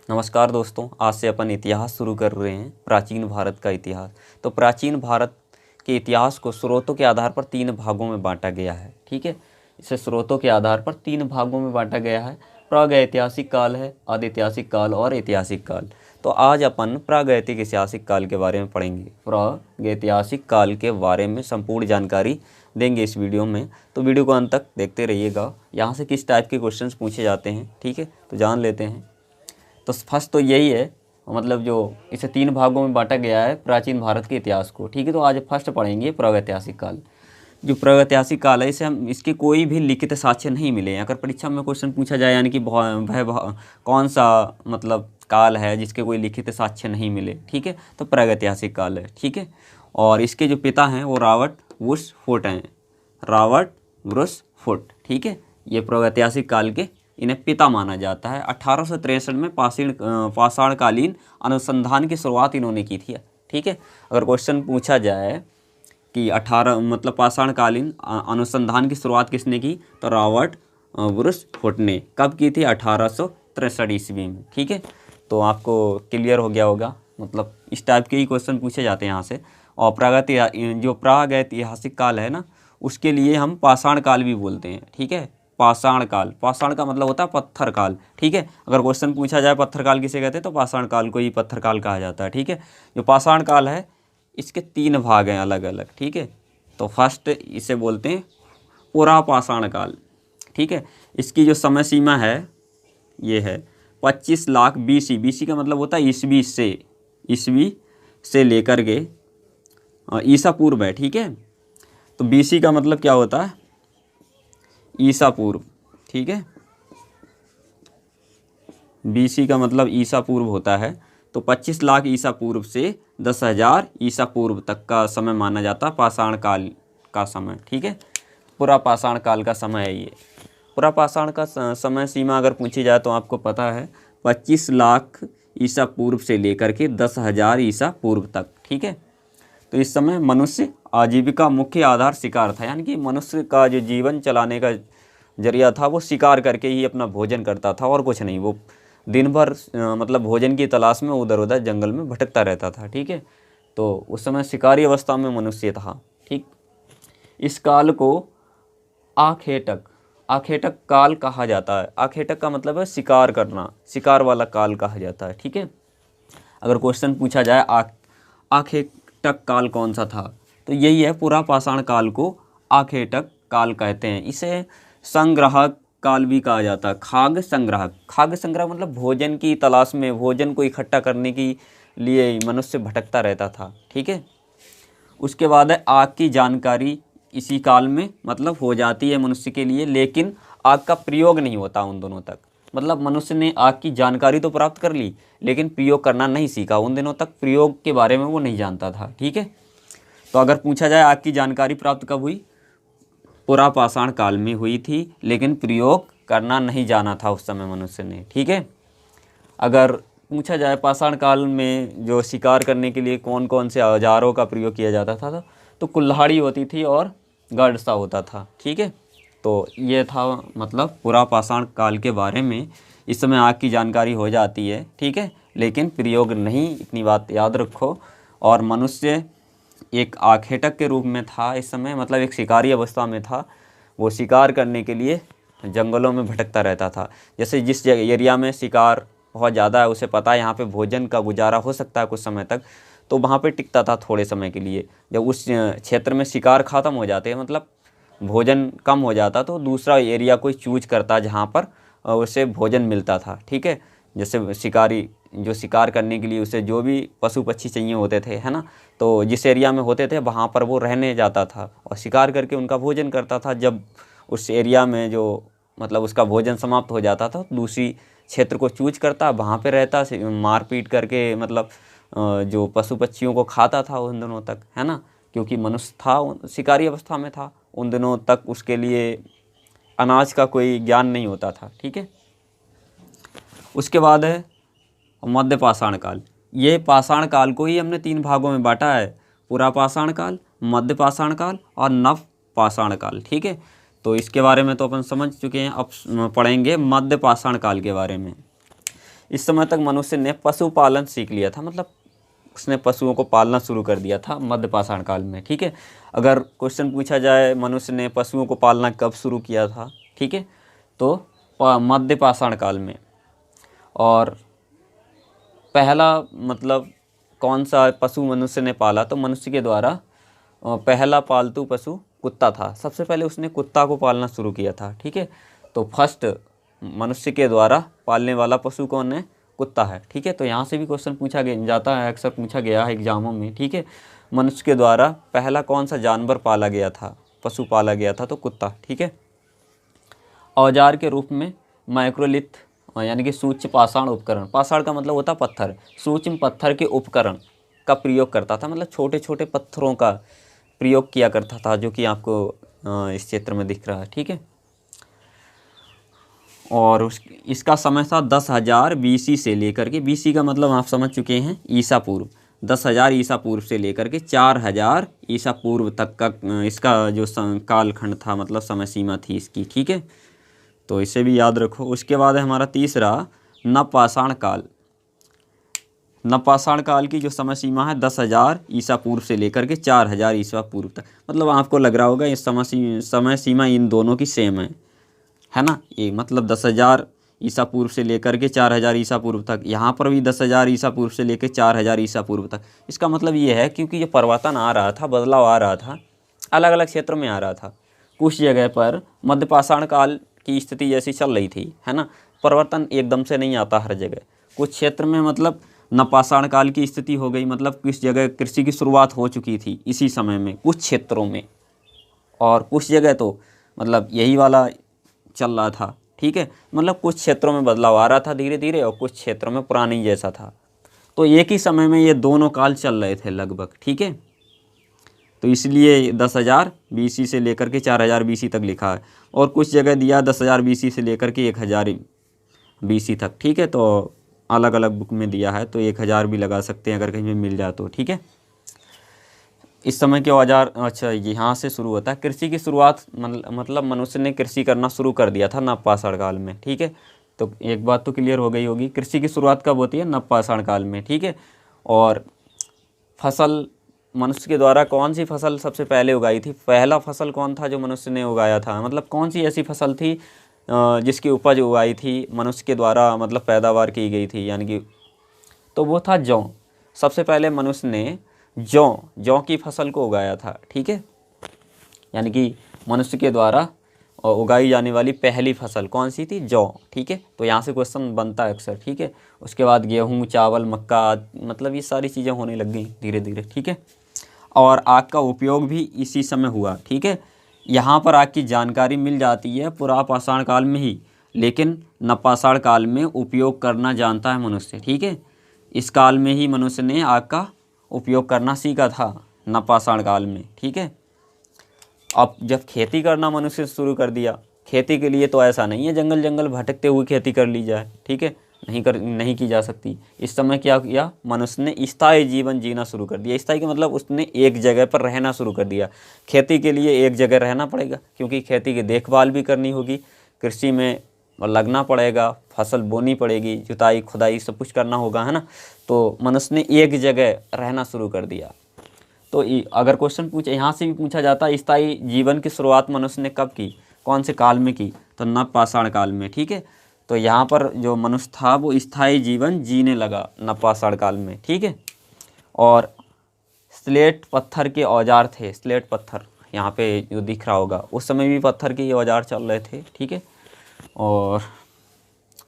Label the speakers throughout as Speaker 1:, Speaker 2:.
Speaker 1: नमस्कार दोस्तों, आज से अपन इतिहास शुरू कर रहे हैं, प्राचीन भारत का इतिहास। तो प्राचीन भारत के इतिहास को स्रोतों के आधार पर 3 भागों में बांटा गया है। ठीक है, इसे स्रोतों के आधार पर 3 भागों में बांटा गया है। प्रागैतिहासिक काल है, आदिऐतिहासिक काल और ऐतिहासिक काल। तो आज अपन प्रागैतिहासिक काल के बारे में पढ़ेंगे। प्रागैतिहासिक काल के बारे में संपूर्ण जानकारी देंगे इस वीडियो में, तो वीडियो को अंत तक देखते रहिएगा। यहाँ से किस टाइप के क्वेश्चंस पूछे जाते हैं, ठीक है, तो जान लेते हैं। तो फर्स्ट तो यही है, मतलब जो इसे 3 भागों में बांटा गया है प्राचीन भारत के इतिहास को। ठीक है, तो आज फर्स्ट पढ़ेंगे प्रागैतिहासिक काल। जो प्रागैतिहासिक काल है, इसे हम इसके कोई भी लिखित साक्ष्य नहीं मिले। अगर परीक्षा में क्वेश्चन पूछा जाए यानी कि वह कौन सा मतलब काल है जिसके कोई लिखित साक्ष्य नहीं मिले, ठीक है, तो प्रागैतिहासिक काल है। ठीक है, और इसके जो पिता हैं वो रॉबर्ट वुड्स फुट हैं, रॉबर्ट वुड्स फुट। ठीक है, ये प्रागैतिहासिक काल के इन्हें पिता माना जाता है। 1863 में पाषाणकालीन अनुसंधान की शुरुआत इन्होंने की थी। ठीक है, अगर क्वेश्चन पूछा जाए कि पाषाणकालीन अनुसंधान की शुरुआत किसने की, तो रॉबर्ट वुड्स फुट ने। कब की थी? 1863 ईस्वी में। ठीक है, तो आपको क्लियर हो गया होगा, मतलब इस टाइप के ही क्वेश्चन पूछे जाते हैं यहाँ से। और प्रागैतिहासिक काल है ना, उसके लिए हम पाषाण काल भी बोलते हैं। ठीक है, पाषाण काल, पाषाण का मतलब होता है पत्थर काल। ठीक है, अगर क्वेश्चन पूछा जाए पत्थर काल किसे कहते हैं, तो पाषाण काल को ही पत्थर काल कहा जाता है। ठीक है, जो पाषाण काल है इसके 3 भाग हैं अलग अलग। ठीक है, तो फर्स्ट इसे बोलते हैं पुरा पाषाण काल। ठीक है, इसकी जो समय सीमा है ये है 25 लाख BC। BC का मतलब होता है ईस्वी से लेकर के ईसा पूर्व है। ठीक है, तो BC का मतलब क्या होता है? ईसा पूर्व। ठीक है, BC का मतलब ईसा पूर्व होता है। तो 25 लाख ईसा पूर्व से 10,000 ईसा पूर्व तक का समय माना जाता है पाषाण काल का समय। ठीक है, पूरा पाषाण काल का समय है ये। पूरा पाषाण का समय सीमा अगर पूछी जाए तो आपको पता है 25 लाख ईसा पूर्व से लेकर के 10,000 ईसा पूर्व तक। ठीक है, तो इस समय मनुष्य आजीविका मुख्य आधार शिकार था, यानी कि मनुष्य का जो जीवन चलाने का जरिया था वो शिकार करके ही अपना भोजन करता था और कुछ नहीं। वो दिन भर मतलब भोजन की तलाश में उधर उधर जंगल में भटकता रहता था। ठीक है, तो उस समय शिकारी अवस्था में मनुष्य था। ठीक, इस काल को आखेटक काल कहा जाता है। आखेटक का मतलब है शिकार करना, शिकार वाला काल कहा जाता है। ठीक है, अगर क्वेश्चन पूछा जाए आखेटक काल कौन सा था, तो यही है, पूरा पाषाण काल को आखेटक काल कहते हैं। इसे संग्राहक काल भी कहा जाता है। खाद्य संग्रह मतलब भोजन की तलाश में, भोजन को इकट्ठा करने के लिए मनुष्य भटकता रहता था। ठीक है, उसके बाद है आग की जानकारी इसी काल में मतलब हो जाती है मनुष्य के लिए, लेकिन आग का प्रयोग नहीं होता उन दोनों तक। मतलब मनुष्य ने आग की जानकारी तो प्राप्त कर ली, लेकिन प्रयोग करना नहीं सीखा। उन दिनों तक प्रयोग के बारे में वो नहीं जानता था। ठीक है, तो अगर पूछा जाए आग की जानकारी प्राप्त कब हुई, पूरा पाषाण काल में हुई थी, लेकिन प्रयोग करना नहीं जाना था उस समय मनुष्य ने। ठीक है, अगर पूछा जाए पाषाण काल में जो शिकार करने के लिए कौन कौन से औजारों का प्रयोग किया जाता था, तो कुल्हाड़ी होती थी और गड़सा होता था। ठीक है, तो ये था मतलब पूरा पाषाण काल के बारे में। इस समय आग की जानकारी हो जाती है, ठीक है, लेकिन प्रयोग नहीं, इतनी बात याद रखो। और मनुष्य एक आखेटक के रूप में था इस समय, मतलब एक शिकारी अवस्था में था। वो शिकार करने के लिए जंगलों में भटकता रहता था। जैसे जिस एरिया में शिकार बहुत ज़्यादा है, उसे पता है यहाँ पे भोजन का गुजारा हो सकता है कुछ समय तक, तो वहाँ पे टिकता था थोड़े समय के लिए। जब उस क्षेत्र में शिकार ख़त्म हो जाते हैं, मतलब भोजन कम हो जाता, तो दूसरा एरिया कोई चूज करता जहाँ पर उसे भोजन मिलता था। ठीक है, जैसे शिकारी जो शिकार करने के लिए उसे जो भी पशु पक्षी चाहिए होते थे, है ना, तो जिस एरिया में होते थे वहाँ पर वो रहने जाता था और शिकार करके उनका भोजन करता था। जब उस एरिया में जो मतलब उसका भोजन समाप्त हो जाता था, दूसरी क्षेत्र को चूज करता, वहाँ पे रहता, मारपीट करके मतलब जो पशु पक्षियों को खाता था उन दिनों तक, है ना, क्योंकि मनुष्य था, शिकारी अवस्था में था, उन दिनों तक उसके लिए अनाज का कोई ज्ञान नहीं होता था। ठीक है, उसके बाद है मध्य पाषाण काल। ये पाषाण काल को ही हमने 3 भागों में बांटा है, पूरा पाषाण काल, मध्य पाषाण काल और नव पाषाण काल। ठीक है, तो इसके बारे में तो अपन समझ चुके हैं। अब पढ़ेंगे मध्य पाषाण काल के बारे में। इस समय तक मनुष्य ने पशुपालन सीख लिया था, मतलब उसने पशुओं को पालना शुरू कर दिया था मध्य पाषाण काल में। ठीक है, अगर क्वेश्चन पूछा जाए मनुष्य ने पशुओं को पालना कब शुरू किया था, ठीक है, तो मध्य पाषाण काल में। और पहला मतलब कौन सा पशु मनुष्य ने पाला, तो मनुष्य के द्वारा पहला पालतू पशु कुत्ता था। सबसे पहले उसने कुत्ता को पालना शुरू किया था। ठीक है, तो फर्स्ट मनुष्य के द्वारा पालने वाला पशु कौन है, कुत्ता है। ठीक है, तो यहाँ से भी क्वेश्चन पूछा जाता है, अक्सर पूछा गया है एग्जामों में। ठीक है, मनुष्य के द्वारा पहला कौन सा जानवर पाला गया था, पशु पाला गया था, तो कुत्ता। ठीक है, औजार के रूप में माइक्रोलिथ यानी कि सूक्ष्म पाषाण उपकरण, पाषाण का मतलब होता पत्थर, सूक्ष्म पत्थर के उपकरण का प्रयोग करता था, मतलब छोटे छोटे पत्थरों का प्रयोग किया करता था, जो कि आपको इस चित्र में दिख रहा है। ठीक है, और इसका समय था 10,000 BC से लेकर के, BC का मतलब आप समझ चुके हैं ईसा पूर्व, 10,000 ईसा पूर्व से लेकर के 4,000 ईसा पूर्व तक का इसका जो कालखंड था, मतलब समय सीमा थी इसकी। ठीक है, तो इसे भी याद रखो। उसके बाद है हमारा तीसरा नवपाषाण काल। नवपाषाण काल की जो समय सीमा है 10,000 ईसा पूर्व से लेकर के 4,000 ईसा पूर्व तक, मतलब आपको लग रहा होगा ये समय सीमा इन दोनों की सेम है ना। ये मतलब 10,000 ईसा पूर्व से लेकर के 4,000 ईसा पूर्व तक, यहाँ पर भी 10,000 ईसा पूर्व से लेकर 4,000 ईसा पूर्व तक। इसका मतलब ये है क्योंकि ये परिवर्तन आ रहा था, बदलाव आ रहा था, अलग अलग क्षेत्रों में आ रहा था। कुछ जगह पर मध्य पाषाण काल की स्थिति जैसी चल रही थी, है ना, परिवर्तन एकदम से नहीं आता हर जगह। कुछ क्षेत्र में मतलब नवपाषाण काल की स्थिति हो गई, मतलब किस जगह कृषि की शुरुआत हो चुकी थी इसी समय में कुछ क्षेत्रों में, और कुछ जगह तो मतलब यही वाला चल रहा था। ठीक है, मतलब कुछ क्षेत्रों में बदलाव आ रहा था धीरे धीरे, और कुछ क्षेत्रों में पुरानी जैसा था। तो एक ही समय में ये दोनों काल चल रहे थे लगभग। ठीक है, तो इसलिए 10,000 BC से लेकर के 4,000 BC तक लिखा है, और कुछ जगह दिया 10,000 BC से लेकर के 1,000 BC तक। ठीक है, तो अलग अलग बुक में दिया है, तो 1,000 भी लगा सकते हैं अगर कहीं में मिल जाए तो। ठीक है, इस समय के औजार, अच्छा यहाँ से शुरू होता है कृषि की शुरुआत, मतलब मनुष्य ने कृषि करना शुरू कर दिया था नवपाषाण काल में। ठीक है, तो एक बात तो क्लियर हो गई होगी, कृषि की शुरुआत कब होती है, नवपाषाण काल में। ठीक है, और फसल मनुष्य के द्वारा कौन सी फसल सबसे पहले उगाई थी, पहला फसल कौन था जो मनुष्य ने उगाया था, मतलब कौन सी ऐसी फसल थी जिसकी उपज उगाई थी मनुष्य के द्वारा, मतलब पैदावार की गई थी, यानी कि, तो वो था जौ। सबसे पहले मनुष्य ने जौ की फसल को उगाया था। ठीक है, यानी कि मनुष्य के द्वारा उगाई जाने वाली पहली फसल कौन सी थी, जौ। ठीक है, तो यहाँ से क्वेश्चन बनता है अक्सर। ठीक है, उसके बाद गेहूँ, चावल, मक्का, मतलब ये सारी चीज़ें होने लग गई धीरे धीरे। ठीक है, और आग का उपयोग भी इसी समय हुआ। ठीक है, यहाँ पर आग की जानकारी मिल जाती है पुरापाषाण काल में ही, लेकिन नवपाषाण काल में उपयोग करना जानता है मनुष्य। ठीक है, इस काल में ही मनुष्य ने आग का उपयोग करना सीखा था, नवपाषाण काल में। ठीक है, अब जब खेती करना मनुष्य शुरू कर दिया, खेती के लिए तो ऐसा नहीं है जंगल जंगल भटकते हुए खेती कर ली जाए। ठीक है, नहीं की जा सकती। इस समय क्या किया मनुष्य ने, स्थायी जीवन जीना शुरू कर दिया। स्थायी का मतलब उसने एक जगह पर रहना शुरू कर दिया। खेती के लिए एक जगह रहना पड़ेगा, क्योंकि खेती की देखभाल भी करनी होगी, कृषि में लगना पड़ेगा, फसल बोनी पड़ेगी, जुताई खुदाई सब कुछ करना होगा, है ना। तो मनुष्य ने एक जगह रहना शुरू कर दिया। तो अगर क्वेश्चन पूछे, यहाँ से भी पूछा जाता है स्थायी जीवन की शुरुआत मनुष्य ने कब की, कौन से काल में की, तो नवपाषाण काल में। ठीक है, तो यहाँ पर जो मनुष्य था वो स्थायी जीवन जीने लगा नवपाषाण काल में। ठीक है, और स्लेट पत्थर के औजार थे, स्लेट पत्थर यहाँ पे जो दिख रहा होगा, उस समय भी पत्थर के औजार चल रहे थे। ठीक है, और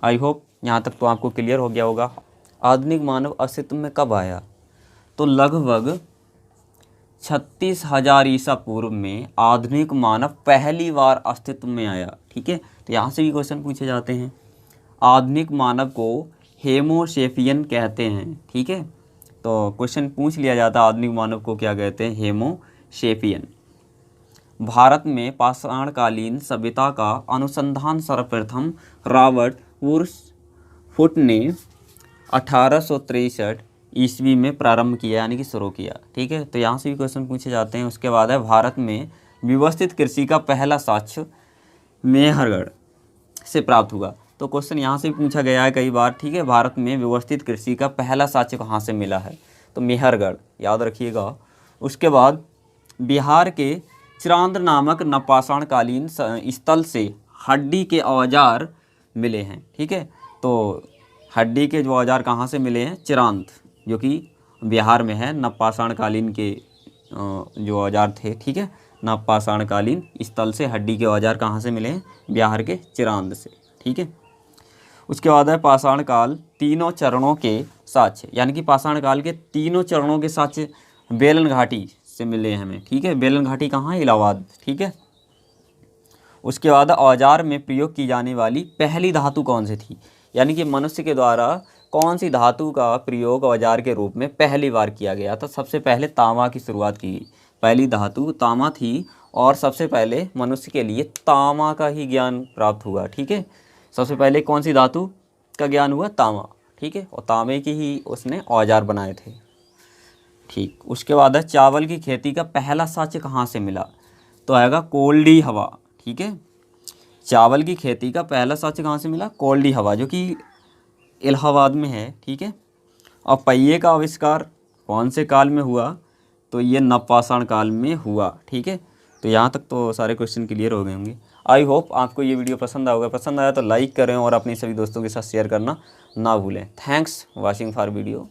Speaker 1: आई होप यहाँ तक तो आपको क्लियर हो गया होगा। आधुनिक मानव अस्तित्व में कब आया, तो लगभग 36,000 ईसा पूर्व में आधुनिक मानव पहली बार अस्तित्व में आया। ठीक है, तो यहाँ से भी क्वेश्चन पूछे जाते हैं। आधुनिक मानव को हेमोसेपियन कहते हैं। ठीक है, तो क्वेश्चन पूछ लिया जाता है आधुनिक मानव को क्या कहते हैं, हेमोसेपियन। भारत में पाषाणकालीन सभ्यता का अनुसंधान सर्वप्रथम रॉबर्ट वुरफुट ने 1863 ईस्वी में प्रारंभ किया, यानी कि शुरू किया। ठीक है, तो यहाँ से भी क्वेश्चन पूछे जाते हैं। उसके बाद है भारत में व्यवस्थित कृषि का पहला साक्ष्य मेहरगढ़ से प्राप्त हुआ। तो क्वेश्चन यहाँ से भी पूछा गया है कई बार, ठीक है। भारत में व्यवस्थित कृषि का पहला साक्ष्य कहाँ से मिला है, तो मेहरगढ़, याद रखिएगा। उसके बाद बिहार के चिरांद नामक नवपाषाणकालीन स्थल से हड्डी के औजार मिले हैं, ठीक है। तो हड्डी के जो औजार कहाँ से मिले हैं, चिरांद, जो कि बिहार में है। नवपाषाणकालीन के जो औजार थे, ठीक है, नवपाषाणकालीन स्थल से हड्डी के औजार कहाँ से मिले हैं, बिहार के चिरांद से, ठीक है। उसके बाद है पाषाण काल तीनों चरणों के साक्ष्य, यानी कि पाषाण काल के तीनों चरणों के साक्ष्य बेलन घाटी से मिले हैं हमें, ठीक है। बेलन घाटी कहाँ है, इलाहाबाद, ठीक है। उसके बाद औजार में प्रयोग की जाने वाली पहली धातु कौन सी थी, यानी कि मनुष्य के द्वारा कौन सी धातु का प्रयोग औजार के रूप में पहली बार किया गया था। सबसे पहले तांबा की शुरुआत की गई, पहली धातु तांबा थी, और सबसे पहले मनुष्य के लिए तांबा का ही ज्ञान प्राप्त हुआ, ठीक है। सबसे पहले कौन सी धातु का ज्ञान हुआ, तांबा, ठीक है, और तांबे की ही उसने औजार बनाए थे, ठीक। उसके बाद है चावल की खेती का पहला साक्ष्य कहाँ से मिला, तो आएगा कोल्डी हवा, ठीक है। चावल की खेती का पहला साक्ष्य कहाँ से मिला, कोल्डी हवा, जो कि इलाहाबाद में है, ठीक है। और पहिए का आविष्कार कौन से काल में हुआ, तो ये नवपाषाण काल में हुआ, ठीक है। तो यहाँ तक तो सारे क्वेश्चन क्लियर हो गए होंगे। आई होप आपको ये वीडियो पसंद आएगा, पसंद आया तो लाइक करें और अपने सभी दोस्तों के साथ शेयर करना ना भूलें। Thanks watching for video.